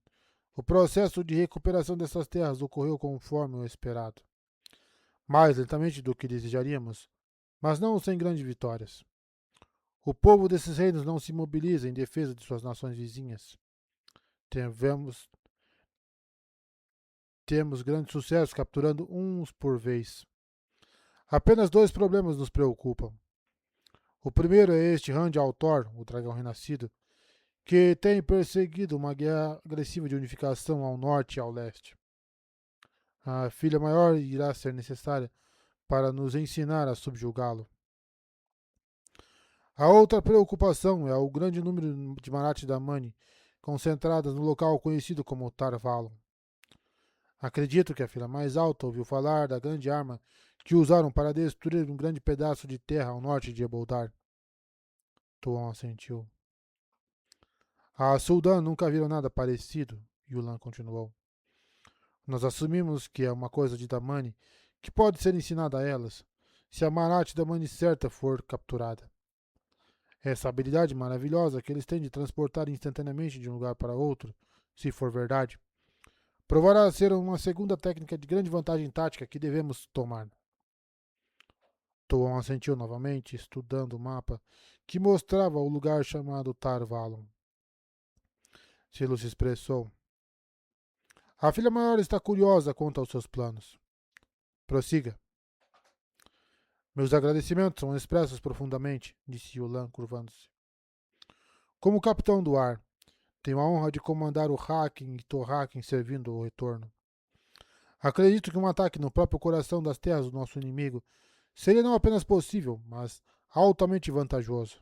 o processo de recuperação dessas terras ocorreu conforme o esperado. Mais lentamente do que desejaríamos, mas não sem grandes vitórias. O povo desses reinos não se mobiliza em defesa de suas nações vizinhas. Temos grande sucesso capturando uns por vez. Apenas dois problemas nos preocupam. O primeiro é este Rand Altor, o dragão renascido, que tem perseguido uma guerra agressiva de unificação ao norte e ao leste. A filha maior irá ser necessária para nos ensinar a subjugá-lo. A outra preocupação é o grande número de Marathi Damani concentradas no local conhecido como Tar Valon. Acredito que a filha mais alta ouviu falar da grande arma que usaram para destruir um grande pedaço de terra ao norte de Eboldar. Tuon assentiu. A Suldan nunca viram nada parecido, Yulan continuou. Nós assumimos que é uma coisa de Damani que pode ser ensinada a elas, se a Marathi Damani certa for capturada. Essa habilidade maravilhosa que eles têm de transportar instantaneamente de um lugar para outro, se for verdade, provará ser uma segunda técnica de grande vantagem tática que devemos tomar. Tuon assentiu novamente, estudando o mapa, que mostrava o lugar chamado Tar Valon. Silo se expressou. A filha maior está curiosa quanto aos seus planos. Prossiga. Meus agradecimentos são expressos profundamente, disse Yulan, curvando-se. Como capitão do ar, tenho a honra de comandar o Haken e Torhaken servindo o retorno. Acredito que um ataque no próprio coração das terras do nosso inimigo seria não apenas possível, mas altamente vantajoso.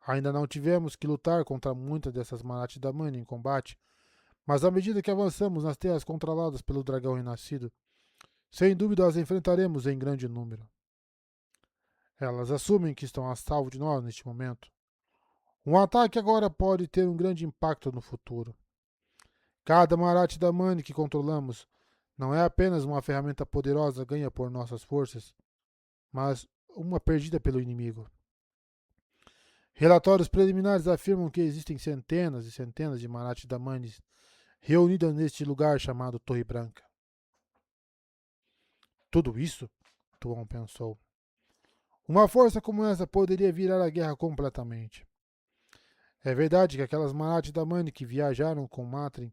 Ainda não tivemos que lutar contra muitas dessas Marathi Damani em combate, mas à medida que avançamos nas terras controladas pelo dragão renascido, sem dúvida as enfrentaremos em grande número. Elas assumem que estão a salvo de nós neste momento. Um ataque agora pode ter um grande impacto no futuro. Cada Marat Damani que controlamos não é apenas uma ferramenta poderosa ganha por nossas forças, mas uma perdida pelo inimigo. Relatórios preliminares afirmam que existem centenas e centenas de Marat Damanis reunidas neste lugar chamado Torre Branca. Tudo isso? Tuon pensou. Uma força como essa poderia virar a guerra completamente. É verdade que aquelas Marat Damani que viajaram com Matrin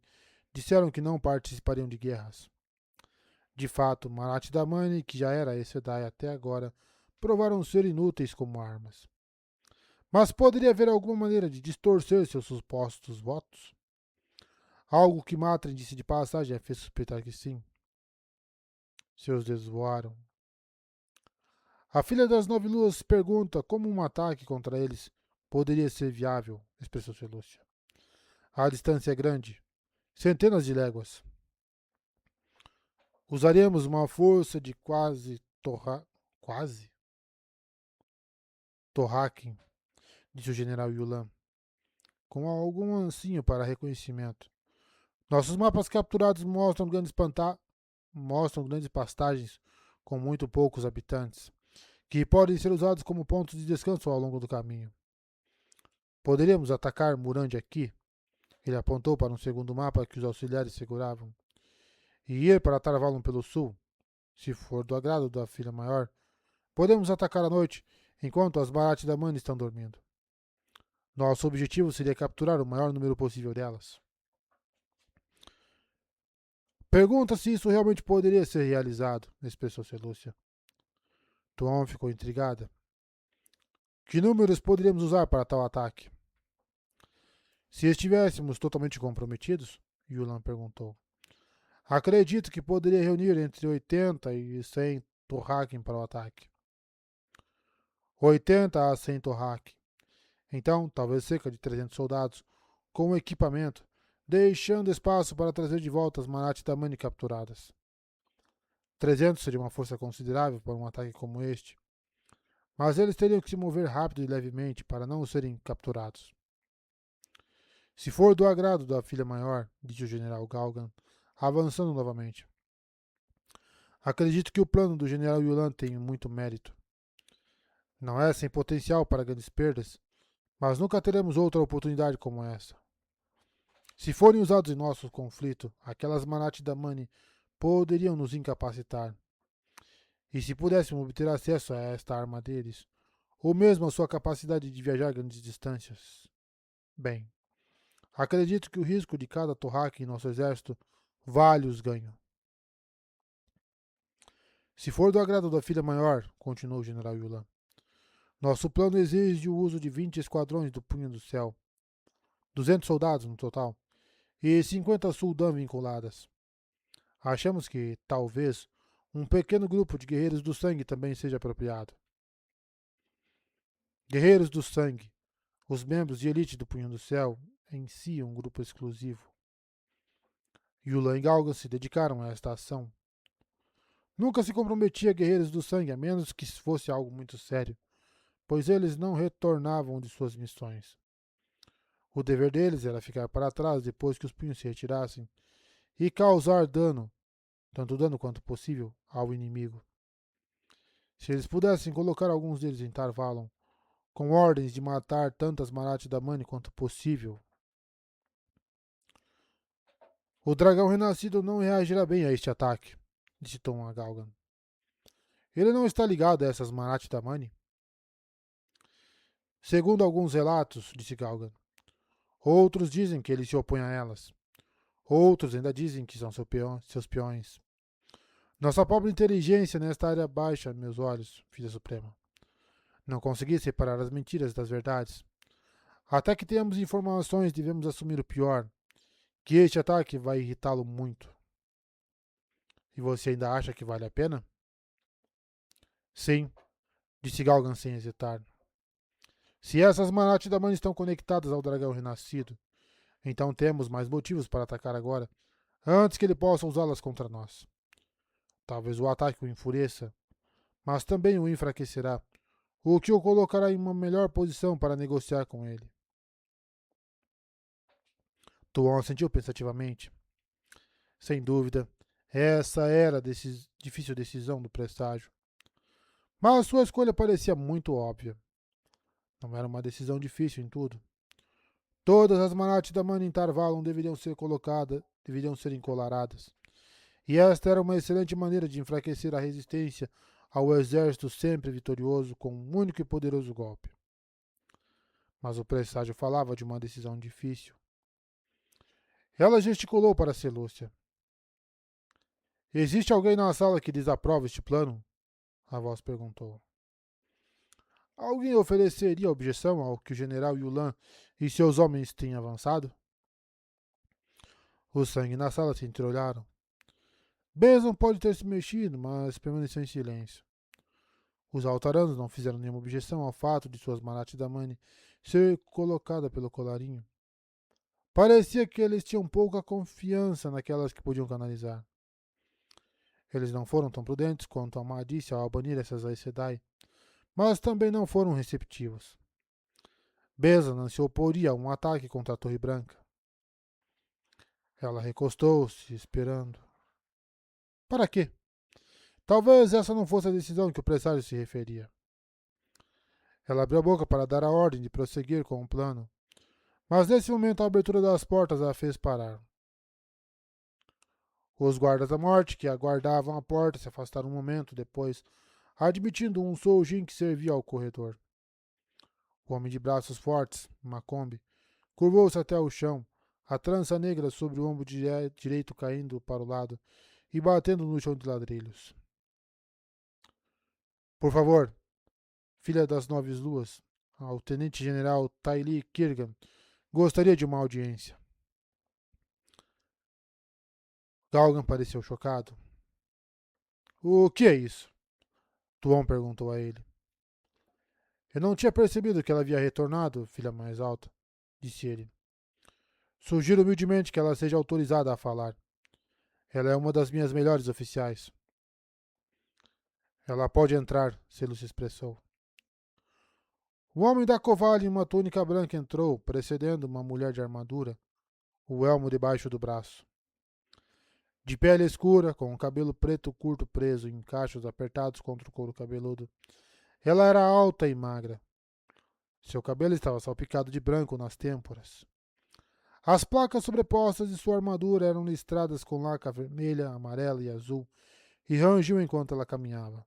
disseram que não participariam de guerras. De fato, Marat Damani, que já era Aes Sedai até agora, provaram ser inúteis como armas. Mas poderia haver alguma maneira de distorcer seus supostos votos? Algo que Matrin disse de passagem fez suspeitar que sim. Seus dedos voaram. A filha das nove luas pergunta como um ataque contra eles poderia ser viável, expressou-se Lúcia. A distância é grande, centenas de léguas. Usaríamos uma força de quase Torrakin, disse o general Yulan, com algum ancinho para reconhecimento. Nossos mapas capturados mostram grandes pastagens com muito poucos habitantes, que podem ser usados como pontos de descanso ao longo do caminho. Poderíamos atacar Murand aqui? Ele apontou para um segundo mapa que os auxiliares seguravam. E ir para Tarvalon pelo sul. Se for do agrado da filha maior, podemos atacar à noite, enquanto as Barath da Mana estão dormindo. Nosso objetivo seria capturar o maior número possível delas. Pergunta se isso realmente poderia ser realizado, expressou-se Lúcia. Tuon ficou intrigada. Que números poderíamos usar para tal ataque? Se estivéssemos totalmente comprometidos, Yulan perguntou. Acredito que poderia reunir entre 80 e 100 Torrakin para o ataque. 80 a 100 Torrakin. Então, talvez cerca de 300 soldados, com equipamento, deixando espaço para trazer de volta as Marat Damani capturadas. 300 seria uma força considerável para um ataque como este, mas eles teriam que se mover rápido e levemente para não serem capturados. Se for do agrado da filha maior, disse o general Galgan, avançando novamente. Acredito que o plano do general Yulan tem muito mérito. Não é sem potencial para grandes perdas, mas nunca teremos outra oportunidade como essa. Se forem usados em nosso conflito, aquelas Marat Damani poderiam nos incapacitar. E se pudéssemos obter acesso a esta arma deles, ou mesmo a sua capacidade de viajar grandes distâncias, bem, acredito que o risco de cada Torraki em nosso exército vale os ganhos. Se for do agrado da filha maior, continuou o general Yulan, nosso plano exige o uso de 20 esquadrões do Punho do Céu, 200 soldados no total, e 50 Suldan vinculadas. Achamos que, talvez, um pequeno grupo de guerreiros do sangue também seja apropriado. Guerreiros do sangue, os membros de elite do Punho do Céu, em si um grupo exclusivo. Yulan e Galgan se dedicaram a esta ação. Nunca se comprometia a guerreiros do sangue, a menos que fosse algo muito sério, pois eles não retornavam de suas missões. O dever deles era ficar para trás depois que os punhos se retirassem e causar dano, tanto dano quanto possível, ao inimigo. Se eles pudessem colocar alguns deles em Tarvalon, com ordens de matar tantas Marat Damani quanto possível, o dragão renascido não reagirá bem a este ataque, disse Tom a Galgan. Ele não está ligado a essas Marat Damani? Segundo alguns relatos, disse Galgan, outros dizem que ele se opõe a elas. Outros ainda dizem que são seus peões. Nossa pobre inteligência nesta área baixa meus olhos, filha suprema. Não consegui separar as mentiras das verdades. Até que tenhamos informações, devemos assumir o pior, que este ataque vai irritá-lo muito. E você ainda acha que vale a pena? Sim, disse Galgan sem hesitar. Se essas Marat Daman estão conectadas ao dragão renascido, então temos mais motivos para atacar agora, antes que ele possa usá-las contra nós. Talvez o ataque o enfureça, mas também o enfraquecerá, o que o colocará em uma melhor posição para negociar com ele. Tuon assentiu pensativamente. Sem dúvida, essa era a difícil decisão do presságio. Mas sua escolha parecia muito óbvia. Não era uma decisão difícil em tudo. Todas as manates da Mana em Tarvalon deveriam ser encolaradas. E esta era uma excelente maneira de enfraquecer a resistência ao exército sempre vitorioso com um único e poderoso golpe. Mas o presságio falava de uma decisão difícil. Ela gesticulou para Selúcia. Existe alguém na sala que desaprova este plano? A voz perguntou. Alguém ofereceria objeção ao que o general Yulan e seus homens têm avançado? O sangue na sala se entreolharam. Benson pode ter se mexido, mas permaneceu em silêncio. Os altaranos não fizeram nenhuma objeção ao fato de suas manates da Mani ser colocada pelo colarinho. Parecia que eles tinham pouca confiança naquelas que podiam canalizar. Eles não foram tão prudentes quanto a disse ao banir essas Aes Sedai, mas também não foram receptivos. Bezan não se oporia a um ataque contra a Torre Branca. Ela recostou-se, esperando. Para quê? Talvez essa não fosse a decisão que o presságio se referia. Ela abriu a boca para dar a ordem de prosseguir com o plano, mas nesse momento a abertura das portas a fez parar. Os guardas da morte que aguardavam a porta se afastaram um momento depois, admitindo um Soujin que servia ao corredor. O homem de braços fortes, Macombe, curvou-se até o chão, a trança negra sobre o ombro direito caindo para o lado e batendo no chão de ladrilhos. Por favor, filha das 9 luas, ao tenente-general Tylee Kirgan, gostaria de uma audiência. Galgan pareceu chocado. O que é isso? Tuon perguntou a ele. Eu não tinha percebido que ela havia retornado, filha mais alta, disse ele. Sugiro humildemente que ela seja autorizada a falar. Ela é uma das minhas melhores oficiais. Ela pode entrar, Selo se expressou. O homem da covalha em uma túnica branca entrou, precedendo uma mulher de armadura, o elmo debaixo do braço. De pele escura, com o cabelo preto curto preso em cachos apertados contra o couro cabeludo, ela era alta e magra. Seu cabelo estava salpicado de branco nas têmporas. As placas sobrepostas de sua armadura eram listradas com laca vermelha, amarela e azul, e rangiam enquanto ela caminhava.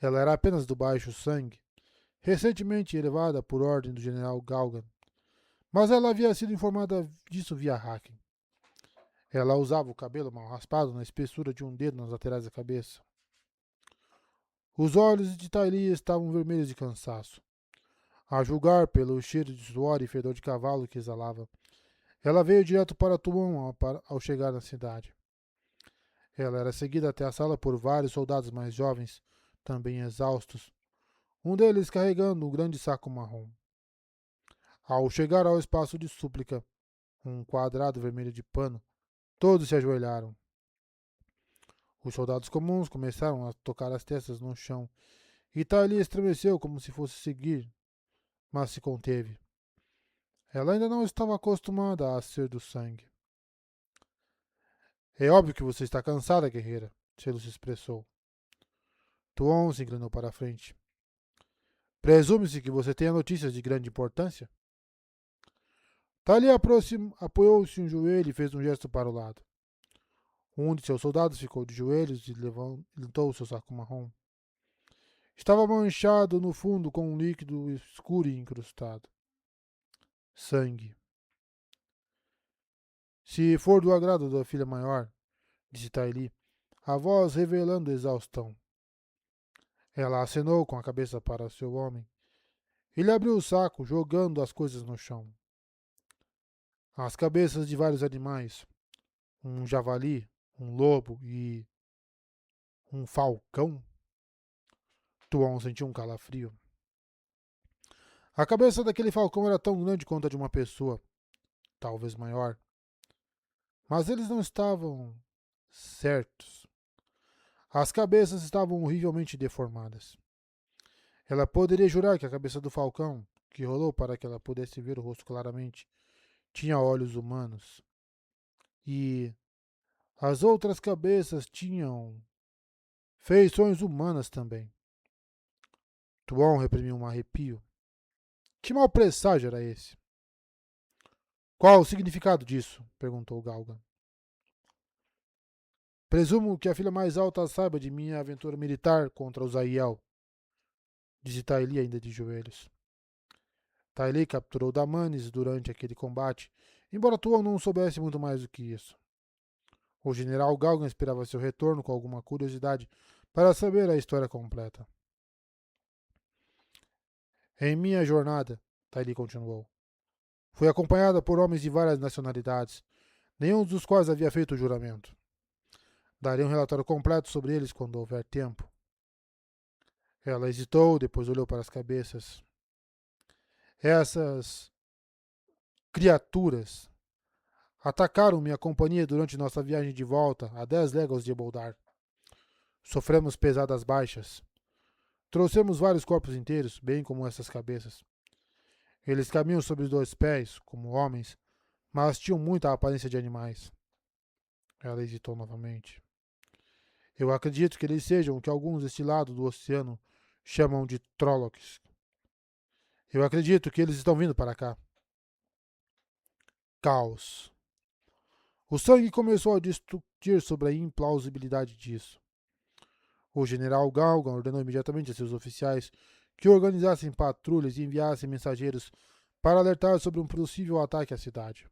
Ela era apenas do baixo sangue, recentemente elevada por ordem do general Galgan, mas ela havia sido informada disso via hacking. Ela usava o cabelo mal raspado na espessura de um dedo nas laterais da cabeça. Os olhos de Tylee estavam vermelhos de cansaço. A julgar pelo cheiro de suor e fedor de cavalo que exalava, ela veio direto para Tuon ao chegar na cidade. Ela era seguida até a sala por vários soldados mais jovens, também exaustos, um deles carregando um grande saco marrom. Ao chegar ao espaço de súplica, um quadrado vermelho de pano, todos se ajoelharam. Os soldados comuns começaram a tocar as testas no chão, e Tylee estremeceu como se fosse seguir, mas se conteve. Ela ainda não estava acostumada a ser do sangue. É óbvio que você está cansada, guerreira, Selo se expressou. Tuon se inclinou para a frente. Presume-se que você tenha notícias de grande importância? Tylee apoiou-se em um joelho e fez um gesto para o lado. Um de seus soldados ficou de joelhos e levantou seu saco marrom. Estava manchado no fundo com um líquido escuro e incrustado. Sangue. Se for do agrado da filha maior, disse Tylee, a voz revelando exaustão. Ela acenou com a cabeça para seu homem. Ele abriu o saco, jogando as coisas no chão. As cabeças de vários animais, um javali, um lobo e um falcão. Tuon sentiu um calafrio. A cabeça daquele falcão era tão grande quanto a de uma pessoa, talvez maior. Mas eles não estavam certos. As cabeças estavam horrivelmente deformadas. Ela poderia jurar que a cabeça do falcão, que rolou para que ela pudesse ver o rosto claramente, tinha olhos humanos. E as outras cabeças tinham feições humanas também. Tuon reprimiu um arrepio. Que mau presságio era esse? Qual o significado disso? Perguntou Galgan. Presumo que a filha mais alta saiba de minha aventura militar contra os Aiel, disse Taili ainda de joelhos. Taili capturou Damanes durante aquele combate, embora Tuon não soubesse muito mais do que isso. O general Galgan esperava seu retorno com alguma curiosidade para saber a história completa. Em minha jornada, Taili continuou, fui acompanhada por homens de várias nacionalidades, nenhum dos quais havia feito o juramento. Darei um relatório completo sobre eles quando houver tempo. Ela hesitou, depois olhou para as cabeças. Essas criaturas atacaram minha companhia durante nossa viagem de volta a 10 léguas de Eboldar. Sofremos pesadas baixas. Trouxemos vários corpos inteiros, bem como essas cabeças. Eles caminham sobre os 2 pés, como homens, mas tinham muita aparência de animais. Ela hesitou novamente. Eu acredito que eles sejam o que alguns deste lado do oceano chamam de Trollocs. Eu acredito que eles estão vindo para cá. Caos. O sangue começou a discutir sobre a implausibilidade disso. O general Galgan ordenou imediatamente a seus oficiais que organizassem patrulhas e enviassem mensageiros para alertar sobre um possível ataque à cidade.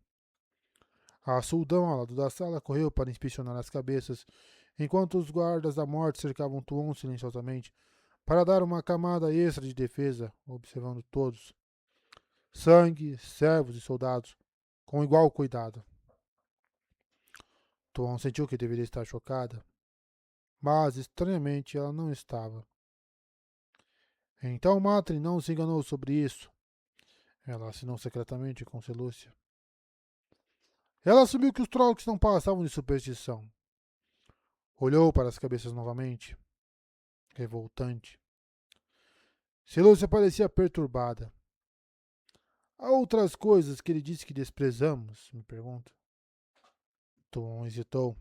A Suldão, ao lado da sala, correu para inspecionar as cabeças, enquanto os guardas da morte cercavam Tuon silenciosamente para dar uma camada extra de defesa, observando todos. Sangue, servos e soldados, com igual cuidado. Tuon sentiu que deveria estar chocada, mas, estranhamente, ela não estava. Então Matrin não se enganou sobre isso. Ela assinou secretamente com Selúcia. Ela assumiu que os Trollocs não passavam de superstição. Olhou para as cabeças novamente. Revoltante. Selúcia parecia perturbada. Há outras coisas que ele disse que desprezamos, me pergunta. Tuon hesitou.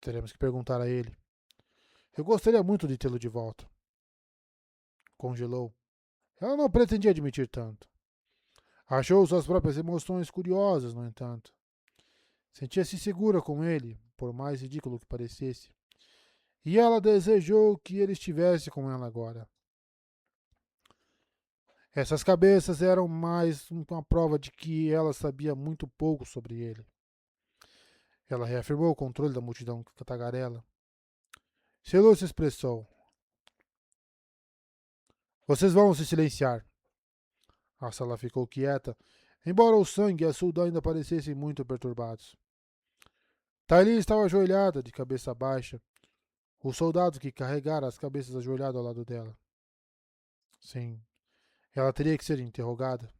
Teremos que perguntar a ele. Eu gostaria muito de tê-lo de volta. Congelou. Ela não pretendia admitir tanto. Achou suas próprias emoções curiosas, no entanto. Sentia-se segura com ele, por mais ridículo que parecesse. E ela desejou que ele estivesse com ela agora. Essas cabeças eram mais uma prova de que ela sabia muito pouco sobre ele. Ela reafirmou o controle da multidão tagarela. Selou se expressou. Vocês vão se silenciar. A sala ficou quieta, embora o sangue e a Sulda ainda parecessem muito perturbados. Taili estava ajoelhada, de cabeça baixa. O soldado que carregara as cabeças ajoelhado ao lado dela. Sim, ela teria que ser interrogada.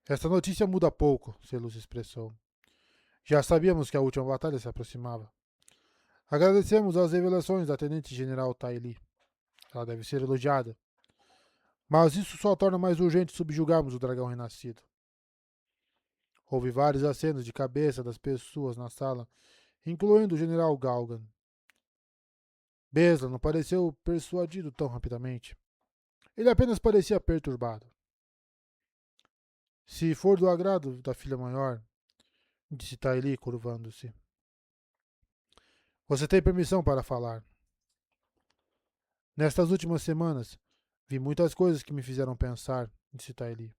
Esta notícia muda pouco, Selus expressou. Já sabíamos que a última batalha se aproximava. Agradecemos as revelações da Tenente-General Taili. Ela deve ser elogiada. Mas isso só torna mais urgente subjugarmos o dragão renascido. Houve vários acenos de cabeça das pessoas na sala, incluindo o general Galgan. Besla não pareceu persuadido tão rapidamente. Ele apenas parecia perturbado. Se for do agrado da filha maior, disse Taili, curvando-se. Você tem permissão para falar. Nestas últimas semanas, vi muitas coisas que me fizeram pensar, disse Taili.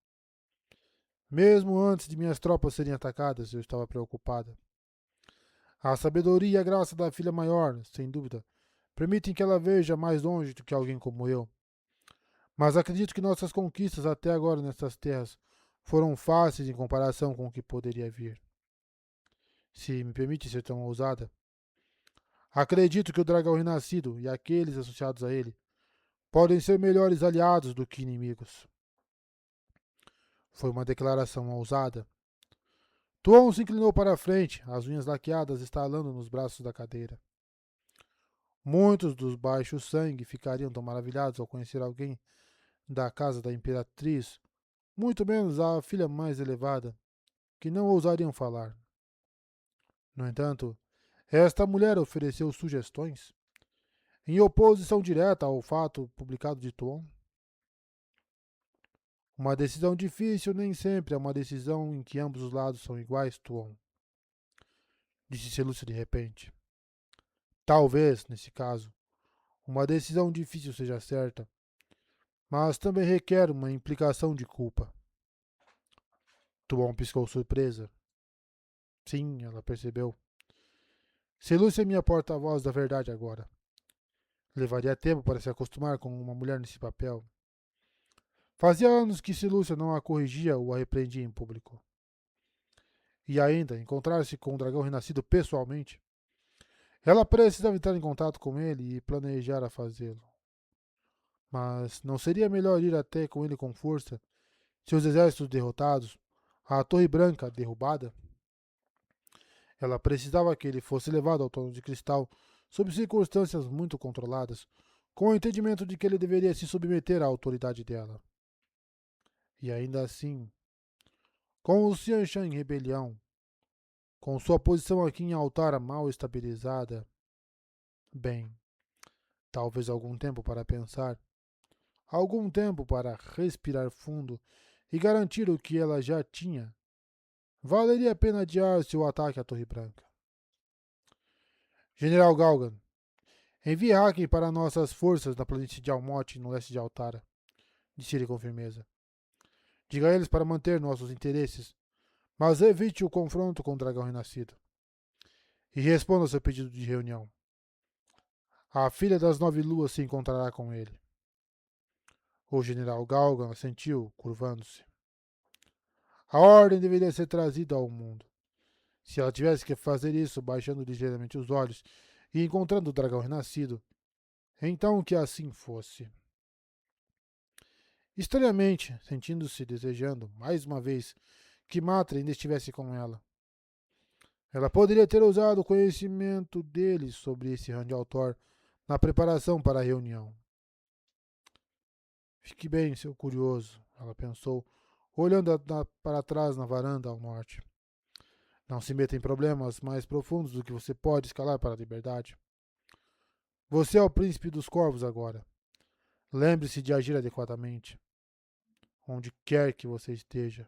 Mesmo antes de minhas tropas serem atacadas, eu estava preocupada. A sabedoria e a graça da filha maior, sem dúvida, permitem que ela veja mais longe do que alguém como eu. Mas acredito que nossas conquistas até agora nessas terras foram fáceis em comparação com o que poderia vir. Se me permite ser tão ousada, acredito que o dragão renascido e aqueles associados a ele podem ser melhores aliados do que inimigos. Foi uma declaração ousada. Tuon se inclinou para a frente, as unhas laqueadas estalando nos braços da cadeira. Muitos dos baixos sangue ficariam tão maravilhados ao conhecer alguém da casa da Imperatriz muito menos a filha mais elevada, que não ousariam falar. No entanto, esta mulher ofereceu sugestões, em oposição direta ao fato publicado de Tuon. Uma decisão difícil nem sempre é uma decisão em que ambos os lados são iguais, Tuon, disse Selúcia de repente. Talvez, nesse caso, uma decisão difícil seja certa, mas também requer uma implicação de culpa. Tuon piscou surpresa. Sim, ela percebeu. Selúcia é minha porta-voz da verdade agora. Levaria tempo para se acostumar com uma mulher nesse papel. Fazia anos que Selúcia não a corrigia ou a repreendia em público. E ainda, encontrar-se com o dragão renascido pessoalmente. Ela precisava entrar em contato com ele e planejar a fazê-lo. Mas não seria melhor ir até com ele com força, seus exércitos derrotados, a Torre Branca derrubada? Ela precisava que ele fosse levado ao trono de cristal sob circunstâncias muito controladas, com o entendimento de que ele deveria se submeter à autoridade dela. E ainda assim, com o Xianshan em rebelião, com sua posição aqui em Altara mal estabilizada, bem, talvez algum tempo para pensar, algum tempo para respirar fundo e garantir o que ela já tinha, valeria a pena adiar seu ataque à Torre Branca. General Galgan, envie Haken para nossas forças na planície de Almote, no leste de Altara, disse ele com firmeza. Diga a eles para manter nossos interesses, mas evite o confronto com o dragão renascido. E responda ao seu pedido de reunião. A filha das 9 luas se encontrará com ele. O general Galgan assentiu, curvando-se. A ordem deveria ser trazida ao mundo. Se ela tivesse que fazer isso baixando ligeiramente os olhos e encontrando o dragão renascido, então que assim fosse. Estranhamente, sentindo-se desejando, mais uma vez, que Matra ainda estivesse com ela. Ela poderia ter usado o conhecimento dele sobre esse Randial na preparação para a reunião. Fique bem, seu curioso, ela pensou, olhando para trás na varanda ao norte. Não se meta em problemas mais profundos do que você pode escalar para a liberdade. Você é o príncipe dos corvos agora. Lembre-se de agir adequadamente, onde quer que você esteja.